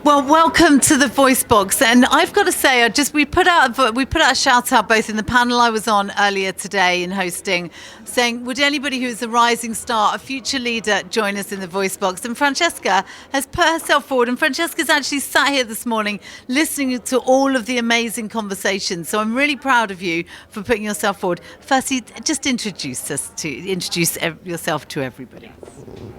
Well, welcome to the Voice Box, and I've got to say, we put out a shout out both in the panel I was on earlier today in hosting, saying would anybody who is a rising star, a future leader, join us in the Voice Box? And Francesca has put herself forward, and Francesca's actually sat here this morning listening to all of the amazing conversations. So I'm really proud of you for putting yourself forward. Firstly, just introduce yourself to everybody.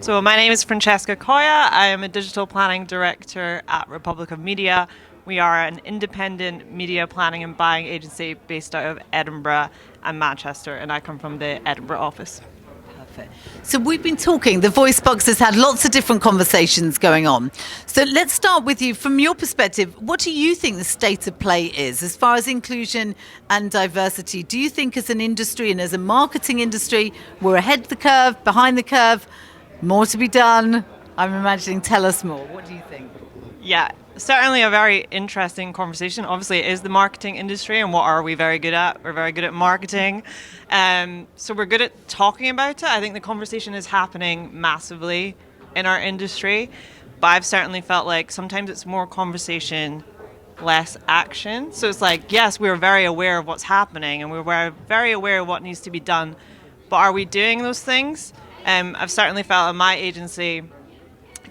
So my name is Francesca Coia. I am a digital planning director at Republic of Media. We are an independent media planning and buying agency based out of Edinburgh and Manchester, and I come from the Edinburgh office. Perfect. So we've been talking, the Voice Box has had lots of different conversations going on. So let's start with you. From your perspective, what do you think the state of play is as far as inclusion and diversity? Do you think as an industry and as a marketing industry, we're ahead of the curve, behind the curve, more to be done? I'm imagining, tell us more. What do you think? Yeah, certainly a very interesting conversation. Obviously, it is the marketing industry, and what are we very good at? We're very good at marketing. So we're good at talking about it. I think the conversation is happening massively in our industry, but I've certainly felt like sometimes it's more conversation, less action. So it's like, yes, we're very aware of what's happening, and we're very aware of what needs to be done, but are we doing those things? I've certainly felt in my agency,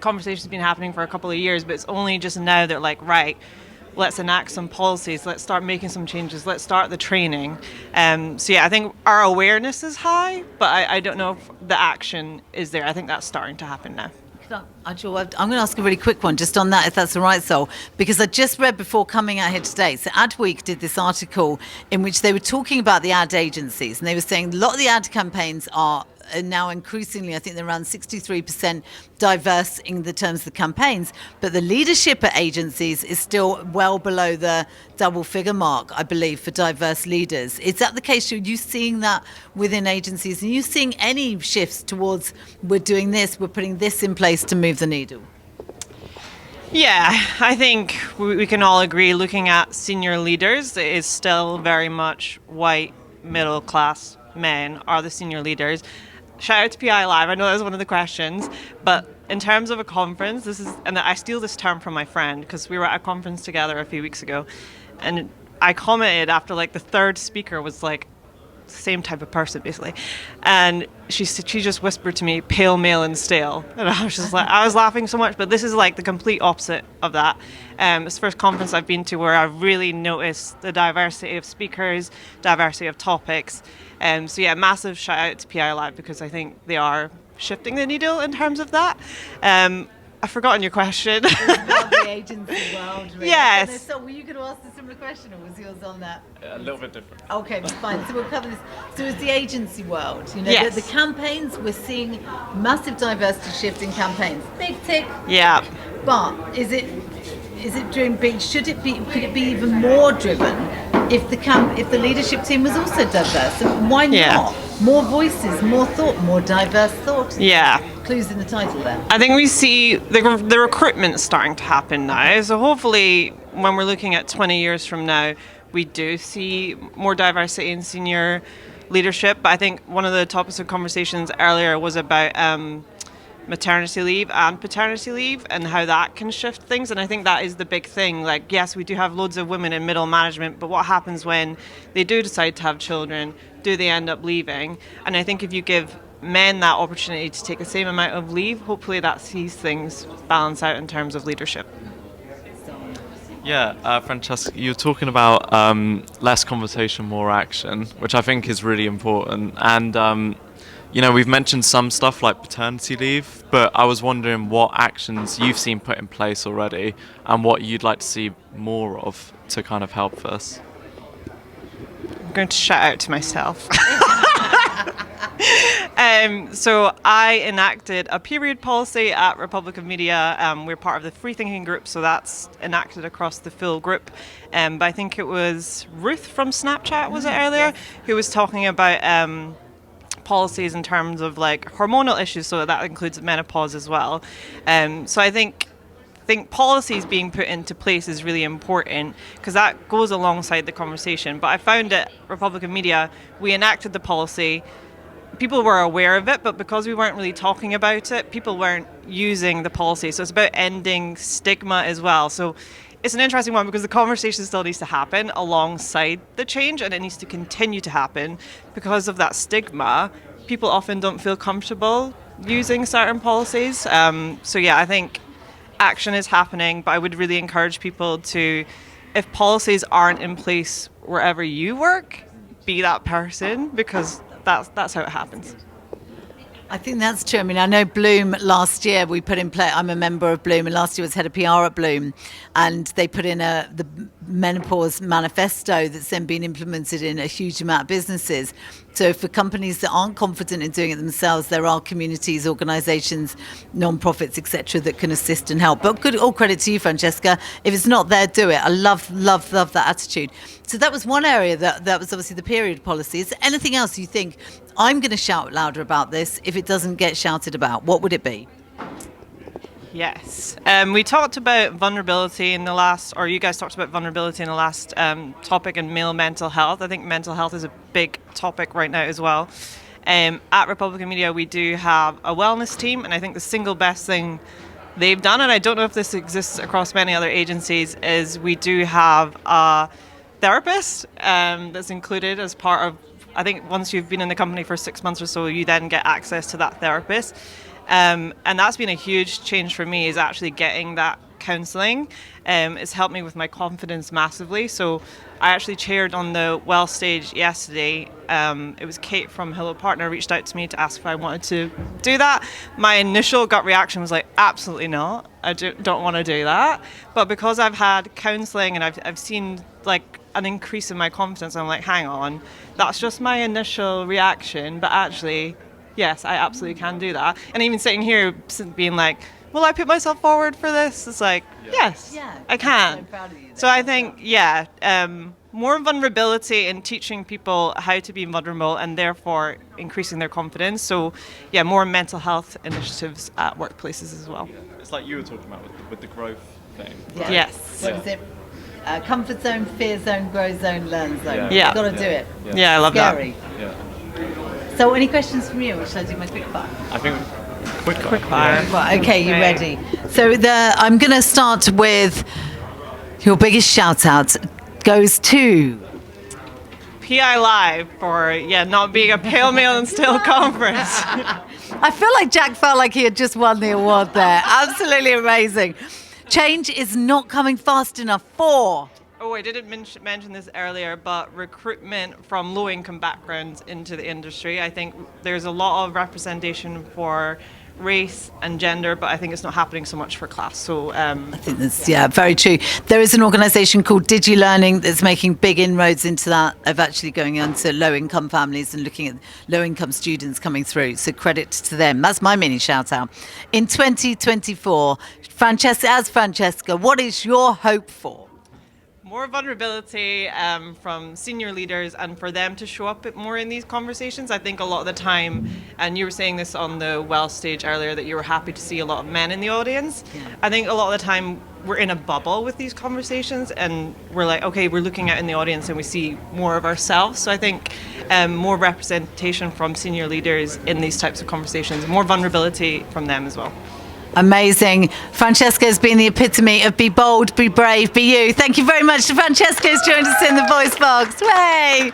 conversation's been happening for a couple of years, but it's only just now that like, right, let's enact some policies, let's start making some changes, let's start the training. So yeah, I think our awareness is high, but I don't know if the action is there. I think that's starting to happen now. I'm going to ask a really quick one just on that, if that's all right, Sol, because I just read before coming out here today. So Adweek did this article in which they were talking about the ad agencies, and they were saying a lot of the ad campaigns are now increasingly, I think they're around 63% diverse in the terms of the campaigns, but the leadership at agencies is still well below the double figure mark, I believe, for diverse leaders. Is that the case? Are you seeing that within agencies? Are you seeing any shifts towards we're doing this, we're putting this in place to move the needle? Yeah, I think we can all agree looking at senior leaders, it is still very much white, middle class men are the senior leaders. Shout out to PI Live, I know that was one of the questions, but in terms of a conference, and I steal this term from my friend because we were at a conference together a few weeks ago, and I commented after like the third speaker was like the same type of person basically, and she just whispered to me, pale, male and stale, and I was just like, I was laughing so much, but this is like the complete opposite of that. It's the first conference I've been to where I've really noticed the diversity of speakers, diversity of topics. So yeah, massive shout out to PI Live because I think they are shifting the needle in terms of that. I've forgotten your question. It was about the agency world, really. Yes. So were you going to ask a similar question, or was yours on that? A little bit different. Okay, fine. So we'll cover this. So it's the agency world. You know, Yes. the campaigns, we're seeing massive diversity shift in campaigns. Big tick. Yeah. But is it driven big? Could it be even more driven if the leadership team was also diverse? And why not? More voices, more thought, more diverse thought. Yeah. Clues in the title there. I think we see the recruitment starting to happen now. So hopefully when we're looking at 20 years from now, we do see more diversity in senior leadership. But I think one of the topics of conversations earlier was about maternity leave and paternity leave and how that can shift things, and I think that is the big thing. Like, yes, we do have loads of women in middle management, but what happens when they do decide to have children? Do they end up leaving? And I think if you give men that opportunity to take the same amount of leave, hopefully that sees things balance out in terms of leadership. Yeah, Francesca, you're talking about less conversation, more action, which I think is really important. And you know, we've mentioned some stuff like paternity leave, but I was wondering what actions you've seen put in place already and what you'd like to see more of to kind of help this. I'm going to shout out to myself. So I enacted a period policy at Republic of Media. We're part of the Free Thinking group, so that's enacted across the full group. But I think it was Ruth from Snapchat, was it earlier, who was talking about policies in terms of like hormonal issues, so that includes menopause as well. So I think policies being put into place is really important because that goes alongside the conversation. But I found at Republic of Media, we enacted the policy, people were aware of it, but because we weren't really talking about it, people weren't using the policy. So it's about ending stigma as well. So it's an interesting one because the conversation still needs to happen alongside the change, and it needs to continue to happen because of that stigma. People often don't feel comfortable using certain policies. So yeah, I think action is happening, but I would really encourage people to, if policies aren't in place wherever you work, be that person, because that's how it happens. I think that's true. I mean, I know Bloom last year we put in place, I'm a member of Bloom, and last year was head of PR at Bloom, and they put in the menopause manifesto that's then been implemented in a huge amount of businesses. So for companies that aren't confident in doing it themselves, there are communities, organisations, non-profits, etc., that can assist and help. But all credit to you, Francesca. If it's not there, do it. I love that attitude. So that was one area that was obviously the period policy. Is there anything else you think, I'm going to shout louder about this if it doesn't get shouted about? What would it be? Yes. We talked about vulnerability in the last, or you guys talked about vulnerability in the last topic, and male mental health. I think mental health is a big topic right now as well. At Republican Media, we do have a wellness team, and I think the single best thing they've done, and I don't know if this exists across many other agencies, is we do have a therapist that's included as part of, I think once you've been in the company for 6 months or so, you then get access to that therapist. And that's been a huge change for me, is actually getting that counselling. It's helped me with my confidence massively. So I actually chaired on the Well stage yesterday. It was Kate from Hello Partner reached out to me to ask if I wanted to do that. My initial gut reaction was like, absolutely not. I don't want to do that. But because I've had counselling and I've seen like an increase in my confidence, I'm like, hang on, that's just my initial reaction. But actually, yes, I absolutely can do that. And even sitting here being like, will I put myself forward for this? It's like, yes, I can. I'm so proud of you. So I think, more vulnerability in teaching people how to be vulnerable and therefore increasing their confidence. So, yeah, more mental health initiatives at workplaces as well. Yeah. It's like you were talking about with the growth thing. Yeah. Right? Yes. What is it? Comfort zone, fear zone, grow zone, learn zone. Yeah. You've got to do it. Yeah, I love Scary. Yeah. So any questions from you, or should I do my quick fire? I think quick fire. Right, okay, you ready? So I'm going to start with your biggest shout out goes to PI Live for not being a pale male and still conference. I feel like Jack felt like he had just won the award there. Absolutely amazing. Change is not coming fast enough for. Oh, I didn't mention this earlier, but recruitment from low-income backgrounds into the industry. I think there's a lot of representation for race and gender, but I think it's not happening so much for class. So I think that's very true. There is an organisation called DigiLearning that's making big inroads into that, of actually going into low-income families and looking at low-income students coming through. So credit to them. That's my mini shout out. In 2024, Francesca, what is your hope for? more vulnerability from senior leaders, and for them to show up a bit more in these conversations. I think a lot of the time, and you were saying this on the Well stage earlier, that you were happy to see a lot of men in the audience. Yeah. I think a lot of the time we're in a bubble with these conversations, and we're like, okay, we're looking out in the audience and we see more of ourselves. So I think more representation from senior leaders in these types of conversations, more vulnerability from them as well. Amazing. Francesca has been the epitome of be bold, be brave, be you. Thank you very much to Francesca who's joined us in the voice box. Way!